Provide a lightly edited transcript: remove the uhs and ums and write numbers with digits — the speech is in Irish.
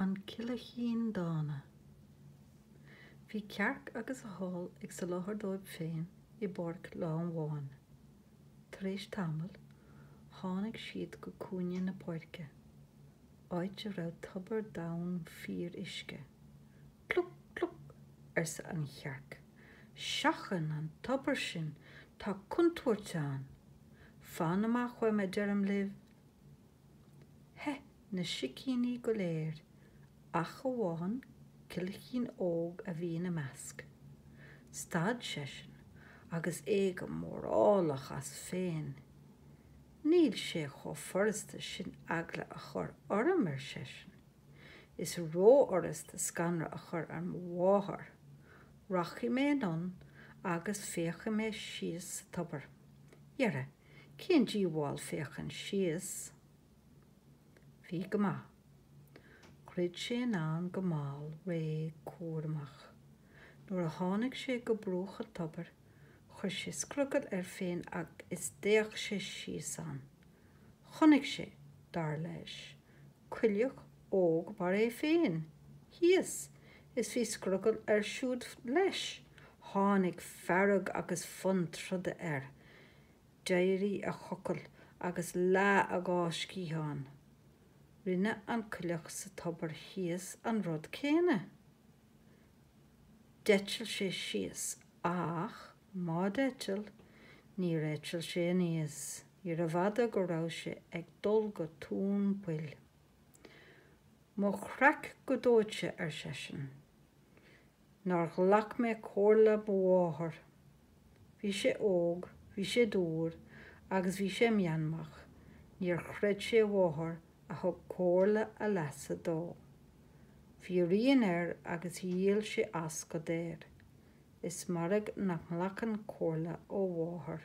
An Cilachín dána. Bhí cearc agus a hall ag sa láthair dóibh féin I borc lán mháin. Tar éis tamil, tháinig siad go cúine na porca. Áit a raibh tobar dán fír isce. Cluc, cluc, sa an chearc. Seachan an tobar sin tá contúirt an. Fan amach chuir me dearm libh. He, na sicíní go léir. Ach go bháin, Cilachín óg a bhí na measc. Stad sesin, agus éige mórálach as féin. Níl sé cho forrasta sin agla a chur ormar sesin. Is ró orrasta scanra a chur ar mháthar. Rachi mé non agus fécha mé síos sa tobar. Iarra, cén díomháil féchan síos? Bhí go maith. Chrid sé ná go máil ré cuaramach. Nuair a tháinig sé go brúcha tobar, chuir sé scrugad ar féin ag is déach sé síos an. Chonig sé, dar leis. Cuileach óg bar é féin. Híos, is bhí scrugad ar siúd leis. Tháinig fearrag agus fun truda ar. Déirí a chocail agus lá a gáscíán. Rinne an cuileach sa tobar híos an rud céine. Deitiil sé síos, ach, má deitiil, ní réitiil sé níos. Ar a bhada go raibh sé ag dul go tún buil. Mo chreic go dóite ar sesin. Nar ghlach mé cóirla bmháthar. Bhí sé óg, bhí sé dúr, agus bhí sé mianmach. Níor chreid sé bmháthar a thug cóirla a lesa dó. Bhí rion agus díal sé as go déir. Is marag nach mhlachan cóirla ó bmháthar.